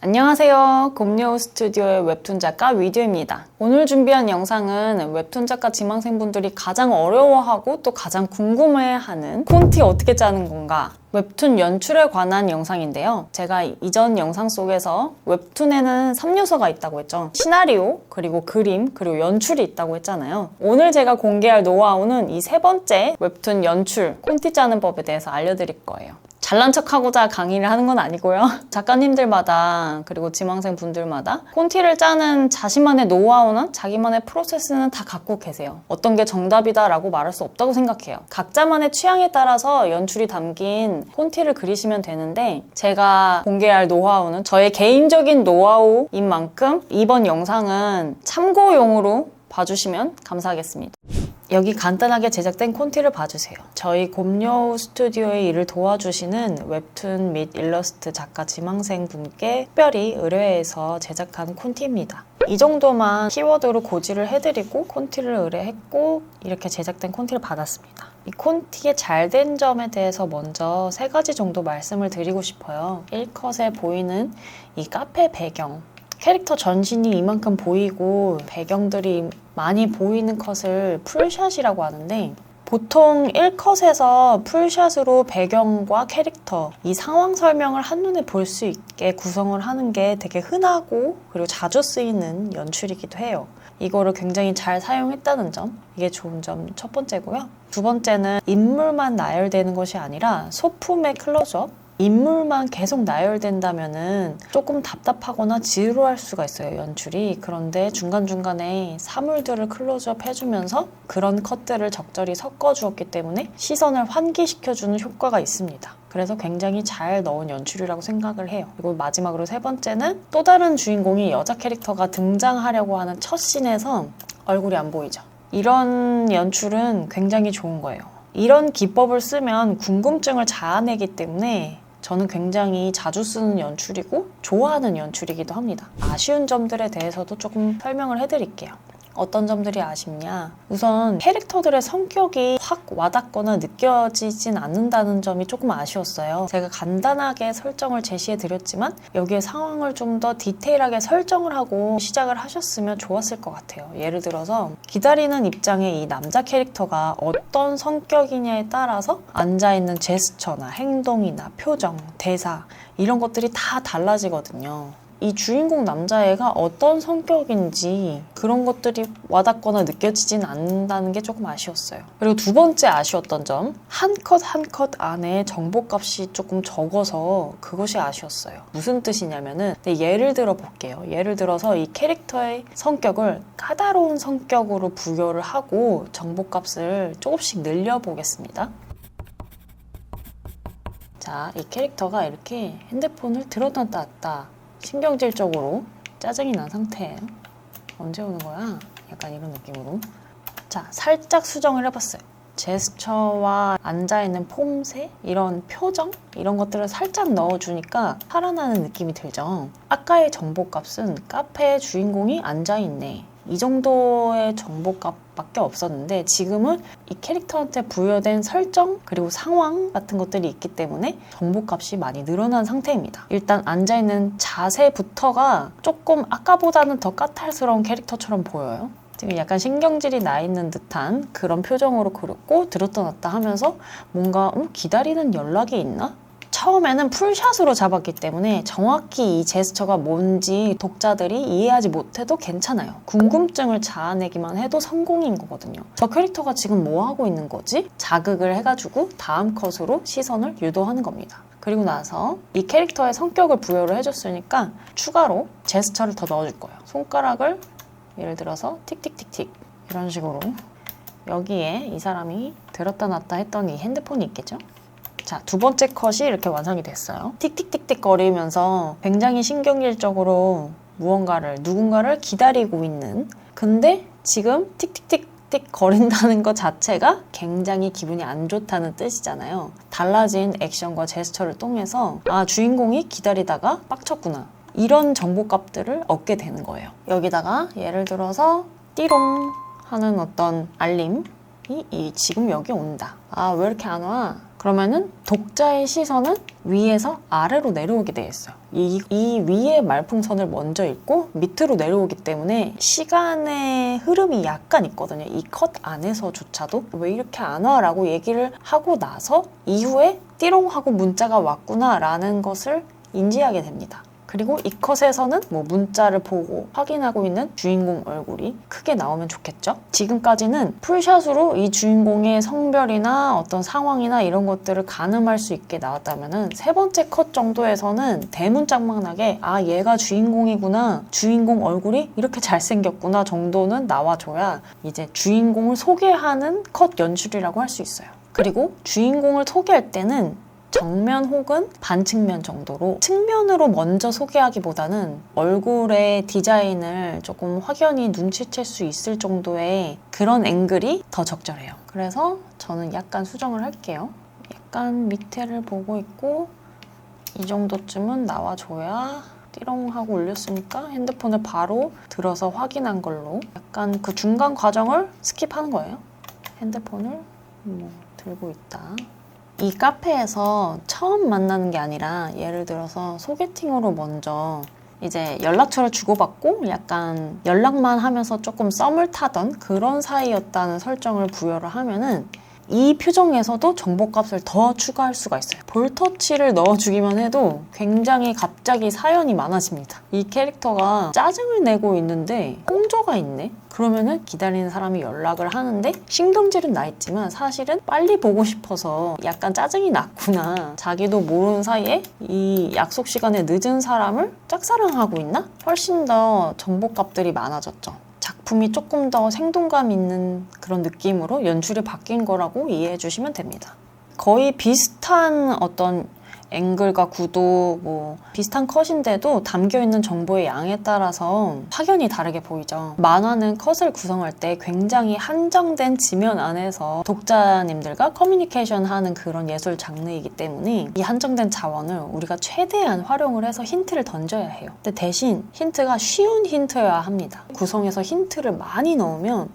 안녕하세요. 곰녀우 스튜디오의 웹툰 작가 위드입니다. 오늘 준비한 영상은 웹툰 작가 지망생분들이 가장 어려워하고 또 가장 궁금해하는 콘티 어떻게 짜는 건가? 웹툰 연출에 관한 영상인데요. 제가 이전 영상 속에서 웹툰에는 3요소가 있다고 했죠. 시나리오, 그리고 그림, 그리고 연출이 있다고 했잖아요. 오늘 제가 공개할 노하우는 이 세 번째 웹툰 연출, 콘티 짜는 법에 대해서 알려드릴 거예요. 잘난 척하고자 강의를 하는 건 아니고요. 작가님들마다 그리고 지망생 분들마다 콘티를 짜는 자신만의 노하우나 자기만의 프로세스는 다 갖고 계세요. 어떤 게 정답이다 라고 말할 수 없다고 생각해요. 각자만의 취향에 따라서 연출이 담긴 콘티를 그리시면 되는데 제가 공개할 노하우는 저의 개인적인 노하우인 만큼 이번 영상은 참고용으로 봐주시면 감사하겠습니다. 여기 간단하게 제작된 콘티를 봐주세요. 저희 곰녀우 스튜디오의 일을 도와주시는 웹툰 및 일러스트 작가 지망생 분께 특별히 의뢰해서 제작한 콘티입니다. 이 정도만 키워드로 고지를 해드리고 콘티를 의뢰했고 이렇게 제작된 콘티를 받았습니다. 이 콘티의 잘된 점에 대해서 먼저 3가지 정도 말씀을 드리고 싶어요. 1컷에 보이는 이 카페 배경, 캐릭터 전신이 이만큼 보이고 배경들이 많이 보이는 컷을 풀샷이라고 하는데 보통 1컷에서 풀샷으로 배경과 캐릭터, 이 상황 설명을 한눈에 볼 수 있게 구성을 하는 게 되게 흔하고 그리고 자주 쓰이는 연출이기도 해요. 이거를 굉장히 잘 사용했다는 점, 이게 좋은 점 첫 번째고요. 두 번째는 인물만 나열되는 것이 아니라 소품의 클로즈업, 인물만 계속 나열된다면은 조금 답답하거나 지루할 수가 있어요, 연출이. 그런데 중간중간에 사물들을 클로즈업 해주면서 그런 컷들을 적절히 섞어주었기 때문에 시선을 환기시켜주는 효과가 있습니다. 그래서 굉장히 잘 넣은 연출이라고 생각을 해요. 그리고 마지막으로 3번째는 또 다른 주인공이 여자 캐릭터가 등장하려고 하는 첫 씬에서 얼굴이 안 보이죠. 이런 연출은 굉장히 좋은 거예요. 이런 기법을 쓰면 궁금증을 자아내기 때문에 저는 굉장히 자주 쓰는 연출이고 좋아하는 연출이기도 합니다. 아쉬운 점들에 대해서도 조금 설명을 해드릴게요. 어떤 점들이 아쉽냐? 우선 캐릭터들의 성격이 확 와닿거나 느껴지진 않는다는 점이 조금 아쉬웠어요. 제가 간단하게 설정을 제시해드렸지만 여기에 상황을 좀 더 디테일하게 설정을 하고 시작을 하셨으면 좋았을 것 같아요. 예를 들어서 기다리는 입장에 이 남자 캐릭터가 어떤 성격이냐에 따라서 앉아있는 제스처나 행동이나 표정, 대사 이런 것들이 다 달라지거든요. 이 주인공 남자애가 어떤 성격인지 그런 것들이 와닿거나 느껴지진 않는다는 게 조금 아쉬웠어요. 그리고 두 번째 아쉬웠던 점, 한 컷 한 컷 안에 정보값이 조금 적어서 그것이 아쉬웠어요. 무슨 뜻이냐면은 예를 들어 볼게요. 예를 들어서 이 캐릭터의 성격을 까다로운 성격으로 부여를 하고 정보값을 조금씩 늘려보겠습니다. 자, 이 캐릭터가 이렇게 핸드폰을 들었다 놨다 신경질적으로 짜증이 난 상태예요. 언제 오는 거야? 약간 이런 느낌으로. 자, 살짝 수정을 해봤어요. 제스처와 앉아있는 폼새, 이런 표정, 이런 것들을 살짝 넣어주니까 살아나는 느낌이 들죠. 아까의 정보값은 카페의 주인공이 앉아있네, 이 정도의 정보값밖에 없었는데 지금은 이 캐릭터한테 부여된 설정 그리고 상황 같은 것들이 있기 때문에 정보값이 많이 늘어난 상태입니다. 일단 앉아있는 자세부터가 조금 아까보다는 더 까탈스러운 캐릭터처럼 보여요. 지금 약간 신경질이 나 있는 듯한 그런 표정으로 그렸고 들었다 놨다 하면서 뭔가 기다리는 연락이 있나? 처음에는 풀샷으로 잡았기 때문에 정확히 이 제스처가 뭔지 독자들이 이해하지 못해도 괜찮아요. 궁금증을 자아내기만 해도 성공인 거거든요. 저 캐릭터가 지금 뭐 하고 있는 거지? 자극을 해가지고 다음 컷으로 시선을 유도하는 겁니다. 그리고 나서 이 캐릭터의 성격을 부여를 해줬으니까 추가로 제스처를 더 넣어줄 거예요. 손가락을 예를 들어서 틱틱틱틱 이런 식으로 여기에 이 사람이 들었다 놨다 했던 이 핸드폰이 있겠죠? 자, 두 번째 컷이 이렇게 완성이 됐어요. 틱틱틱틱 거리면서 굉장히 신경질적으로 누군가를 기다리고 있는, 근데 지금 틱틱틱틱 거린다는 것 자체가 굉장히 기분이 안 좋다는 뜻이잖아요. 달라진 액션과 제스처를 통해서 주인공이 기다리다가 빡쳤구나, 이런 정보값들을 얻게 되는 거예요. 여기다가 예를 들어서 띠롱 하는 어떤 알림이 지금 여기 온다. 왜 이렇게 안 와? 그러면은 독자의 시선은 위에서 아래로 내려오게 되어 있어요. 이 위에 말풍선을 먼저 읽고 밑으로 내려오기 때문에 시간의 흐름이 약간 있거든요. 이 컷 안에서조차도 왜 이렇게 안 와? 라고 얘기를 하고 나서 이후에 띠롱 하고 문자가 왔구나 라는 것을 인지하게 됩니다. 그리고 이 컷에서는 뭐 문자를 보고 확인하고 있는 주인공 얼굴이 크게 나오면 좋겠죠? 지금까지는 풀샷으로 이 주인공의 성별이나 어떤 상황이나 이런 것들을 가늠할 수 있게 나왔다면은 세 번째 컷 정도에서는 대문짝만하게 아 얘가 주인공이구나, 주인공 얼굴이 이렇게 잘생겼구나 정도는 나와줘야 이제 주인공을 소개하는 컷 연출이라고 할 수 있어요. 그리고 주인공을 소개할 때는 정면 혹은 반측면 정도로 측면으로 먼저 소개하기보다는 얼굴의 디자인을 조금 확연히 눈치챌 수 있을 정도의 그런 앵글이 더 적절해요. 그래서 저는 약간 수정을 할게요. 약간 밑에를 보고 있고 이 정도쯤은 나와줘야 띠롱 하고 올렸으니까 핸드폰을 바로 들어서 확인한 걸로 약간 그 중간 과정을 스킵하는 거예요. 핸드폰을 들고 있다. 이 카페에서 처음 만나는 게 아니라 예를 들어서 소개팅으로 먼저 이제 연락처를 주고받고 약간 연락만 하면서 조금 썸을 타던 그런 사이였다는 설정을 부여를 하면은 이 표정에서도 정보값을 더 추가할 수가 있어요. 볼터치를 넣어주기만 해도 굉장히 갑자기 사연이 많아집니다. 이 캐릭터가 짜증을 내고 있는데 홍조가 있네? 그러면은 기다리는 사람이 연락을 하는데 신경질은 나 있지만 사실은 빨리 보고 싶어서 약간 짜증이 났구나. 자기도 모르는 사이에 이 약속 시간에 늦은 사람을 짝사랑하고 있나? 훨씬 더 정보값들이 많아졌죠. 작품이 조금 더 생동감 있는 그런 느낌으로 연출이 바뀐 거라고 이해해 주시면 됩니다. 거의 비슷한 어떤 앵글과 구도, 뭐 비슷한 컷인데도 담겨있는 정보의 양에 따라서 확연히 다르게 보이죠. 만화는 컷을 구성할 때 굉장히 한정된 지면 안에서 독자님들과 커뮤니케이션하는 그런 예술 장르이기 때문에 이 한정된 자원을 우리가 최대한 활용을 해서 힌트를 던져야 해요. 근데 대신 힌트가 쉬운 힌트여야 합니다. 구성에서 힌트를 많이 넣으면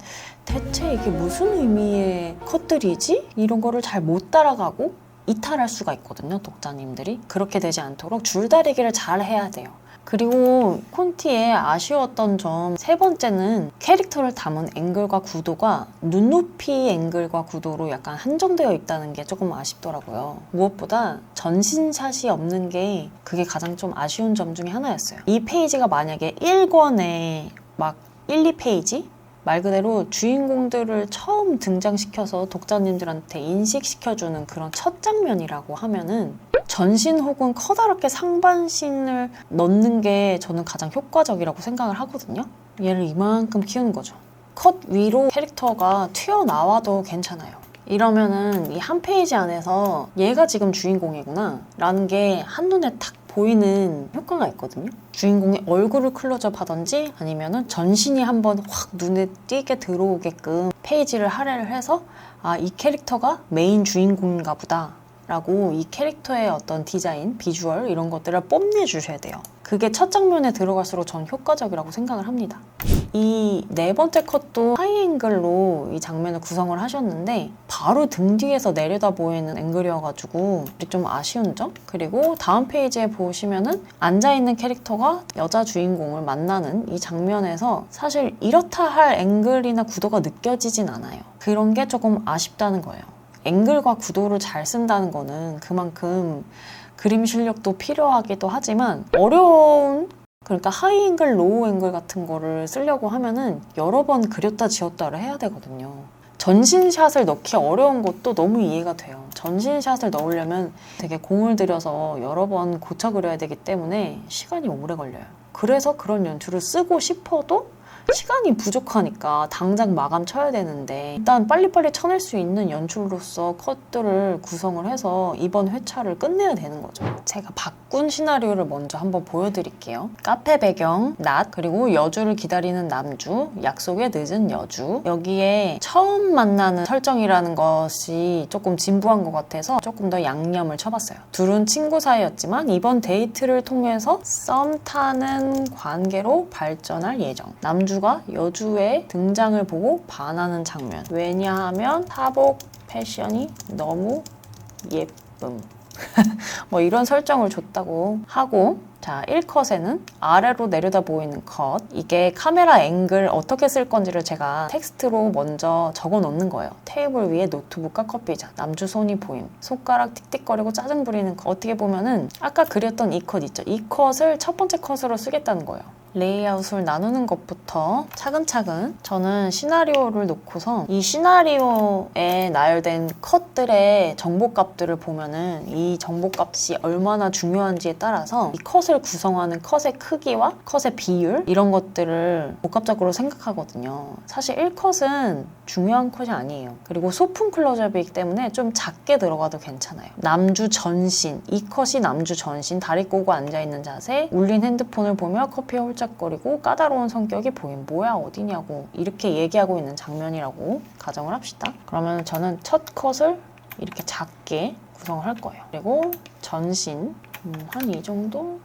대체 이게 무슨 의미의 컷들이지? 이런 거를 잘 못 따라가고 이탈할 수가 있거든요, 독자님들이. 그렇게 되지 않도록 줄다리기를 잘 해야 돼요. 그리고 콘티의 아쉬웠던 점 세 번째는 캐릭터를 담은 앵글과 구도가 눈높이 앵글과 구도로 약간 한정되어 있다는 게 조금 아쉽더라고요. 무엇보다 전신샷이 없는 게 그게 가장 좀 아쉬운 점 중에 하나였어요. 이 페이지가 만약에 1권에 막 1, 2페이지? 말 그대로 주인공들을 처음 등장시켜서 독자님들한테 인식시켜주는 그런 첫 장면이라고 하면은 전신 혹은 커다랗게 상반신을 넣는 게 저는 가장 효과적이라고 생각을 하거든요. 얘를 이만큼 키우는 거죠. 컷 위로 캐릭터가 튀어나와도 괜찮아요. 이러면은 이 한 페이지 안에서 얘가 지금 주인공이구나 라는 게 한눈에 탁 보이는 효과가 있거든요. 주인공의 얼굴을 클로즈업 하던지 아니면은 전신이 한번 확 눈에 띄게 들어오게끔 페이지를 할애를 해서 아, 이 캐릭터가 메인 주인공인가 보다 라고 이 캐릭터의 어떤 디자인, 비주얼 이런 것들을 뽐내주셔야 돼요. 그게 첫 장면에 들어갈수록 전 효과적이라고 생각을 합니다. 이 네 번째 컷도 하이앵글로 이 장면을 구성을 하셨는데 바로 등 뒤에서 내려다 보이는 앵글이어가지고 좀 아쉬운 점? 그리고 다음 페이지에 보시면은 앉아있는 캐릭터가 여자 주인공을 만나는 이 장면에서 사실 이렇다 할 앵글이나 구도가 느껴지진 않아요. 그런 게 조금 아쉽다는 거예요. 앵글과 구도를 잘 쓴다는 거는 그만큼 그림 실력도 필요하기도 하지만 어려운 그러니까 하이앵글, 로우앵글 같은 거를 쓰려고 하면은 여러 번 그렸다 지웠다를 해야 되거든요. 전신샷을 넣기 어려운 것도 너무 이해가 돼요. 전신샷을 넣으려면 되게 공을 들여서 여러 번 고쳐 그려야 되기 때문에 시간이 오래 걸려요. 그래서 그런 연출을 쓰고 싶어도 시간이 부족하니까 당장 마감 쳐야 되는데 일단 빨리빨리 쳐낼 수 있는 연출로서 컷들을 구성을 해서 이번 회차를 끝내야 되는 거죠. 제가 바꾼 시나리오를 먼저 한번 보여드릴게요. 카페 배경, 낮, 그리고 여주를 기다리는 남주, 약속의 늦은 여주. 여기에 처음 만나는 설정이라는 것이 조금 진부한 것 같아서 조금 더 양념을 쳐봤어요. 둘은 친구 사이였지만 이번 데이트를 통해서 썸 타는 관계로 발전할 예정. 남주가 여주의 등장을 보고 반하는 장면. 왜냐하면 사복 패션이 너무 예쁨. 뭐 이런 설정을 줬다고 하고, 자, 1컷에는 아래로 내려다 보이는 컷. 이게 카메라 앵글 어떻게 쓸 건지를 제가 텍스트로 먼저 적어 놓는 거예요. 테이블 위에 노트북과 커피잔, 남주 손이 보임, 손가락 틱틱거리고 짜증 부리는 컷. 어떻게 보면은 아까 그렸던 이 컷 있죠? 이 컷을 첫 번째 컷으로 쓰겠다는 거예요. 레이아웃을 나누는 것부터 차근차근 저는 시나리오를 놓고서 이 시나리오에 나열된 컷들의 정보값들을 보면은 이 정보값이 얼마나 중요한지에 따라서 이 컷을 구성하는 컷의 크기와 컷의 비율 이런 것들을 복합적으로 생각하거든요. 사실 1컷은 중요한 컷이 아니에요. 그리고 소품 클로즈업이기 때문에 좀 작게 들어가도 괜찮아요. 남주 전신, 이 컷이 남주 전신, 다리 꼬고 앉아있는 자세, 울린 핸드폰을 보며 커피에 홀짝거리고 까다로운 성격이 보임. 뭐야 어디냐고 이렇게 얘기하고 있는 장면이라고 가정을 합시다. 그러면 저는 첫 컷을 이렇게 작게 구성을 할 거예요. 그리고 전신 한 이 정도?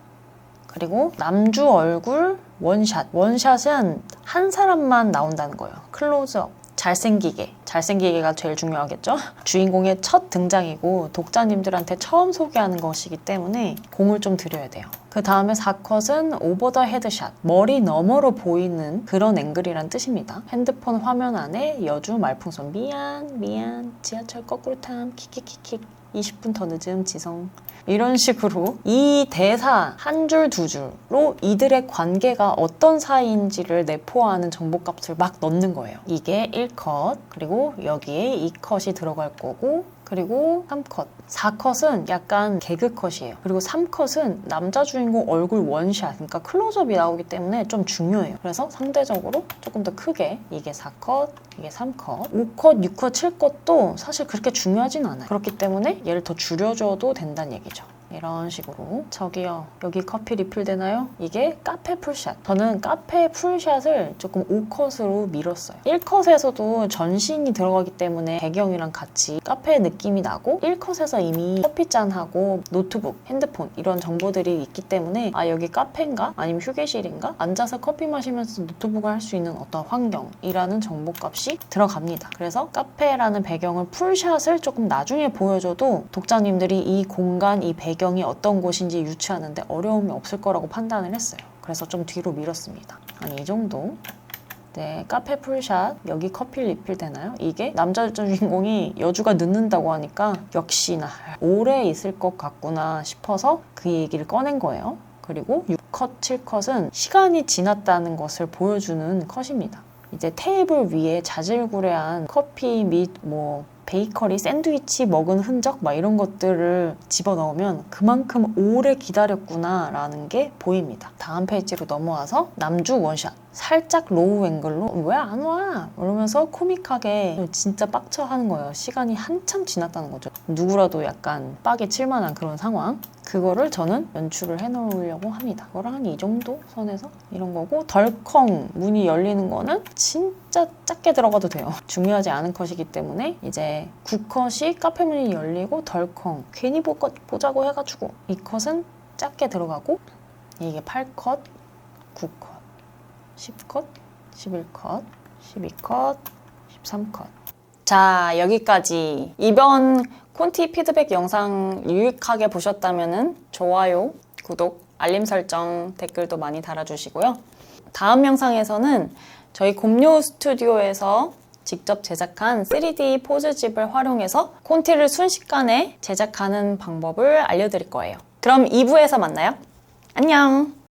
그리고 남주 얼굴 원샷. 원샷은 한 사람만 나온다는 거예요. 클로즈업. 잘생기게가 제일 중요하겠죠? 주인공의 첫 등장이고 독자님들한테 처음 소개하는 것이기 때문에 공을 좀 들여야 돼요. 그 다음에 4컷은 오버 더 헤드샷, 머리 너머로 보이는 그런 앵글이란 뜻입니다. 핸드폰 화면 안에 여주 말풍선 미안 지하철 거꾸로 탐 킥킥킥킥 20분 더 늦음 지성 이런 식으로 이 대사 한 줄 두 줄로 이들의 관계가 어떤 사이인지를 내포하는 정보값을 막 넣는 거예요. 이게 1컷, 그리고 여기에 2컷이 들어갈 거고, 그리고 3컷. 4컷은 약간 개그컷이에요. 그리고 3컷은 남자 주인공 얼굴 원샷, 그러니까 클로즈업이 나오기 때문에 좀 중요해요. 그래서 상대적으로 조금 더 크게 이게 4컷, 이게 3컷, 5컷, 6컷, 7컷도 사실 그렇게 중요하진 않아요. 그렇기 때문에 얘를 더 줄여줘도 된다는 얘기죠. 이런 식으로. 저기요, 여기 커피 리필 되나요? 이게 카페 풀샷. 저는 카페 풀샷을 조금 5컷으로 밀었어요. 1컷에서도 전신이 들어가기 때문에 배경이랑 같이 카페 느낌이 나고, 1컷에서 이미 커피잔하고 노트북, 핸드폰 이런 정보들이 있기 때문에 아 여기 카페인가? 아니면 휴게실인가? 앉아서 커피 마시면서 노트북을 할 수 있는 어떤 환경이라는 정보값이 들어갑니다. 그래서 카페라는 배경을 풀샷을 조금 나중에 보여줘도 독자님들이 이 공간, 이 배경이 어떤 곳인지 유추하는데 어려움이 없을 거라고 판단을 했어요. 그래서 좀 뒤로 밀었습니다. 한 이 정도. 네, 카페 풀샷. 여기 커피 리필 되나요? 이게 남자 주인공이 여주가 늦는다고 하니까 역시나 오래 있을 것 같구나 싶어서 그 얘기를 꺼낸 거예요. 그리고 6컷, 7컷은 시간이 지났다는 것을 보여주는 컷입니다. 이제 테이블 위에 자질구레한 커피 및 베이커리 샌드위치 먹은 흔적 막 이런 것들을 집어넣으면 그만큼 오래 기다렸구나 라는 게 보입니다. 다음 페이지로 넘어와서 남주 원샷. 살짝 로우 앵글로 왜 안 와? 이러면서 코믹하게 진짜 빡쳐 하는 거예요. 시간이 한참 지났다는 거죠. 누구라도 약간 빡이 칠만한 그런 상황. 그거를 저는 연출을 해놓으려고 합니다. 그거랑 한 이 정도 선에서 이런 거고, 덜컹 문이 열리는 거는 진짜 작게 들어가도 돼요. 중요하지 않은 컷이기 때문에 이제 9컷이 카페 문이 열리고 덜컹 괜히 보자고 해가지고 이 컷은 작게 들어가고, 이게 8컷, 9컷 10컷, 11컷, 12컷, 13컷. 자, 여기까지. 이번 콘티 피드백 영상 유익하게 보셨다면 좋아요, 구독, 알림 설정, 댓글도 많이 달아주시고요. 다음 영상에서는 저희 곰요 스튜디오에서 직접 제작한 3D 포즈집을 활용해서 콘티를 순식간에 제작하는 방법을 알려드릴 거예요. 그럼 2부에서 만나요. 안녕!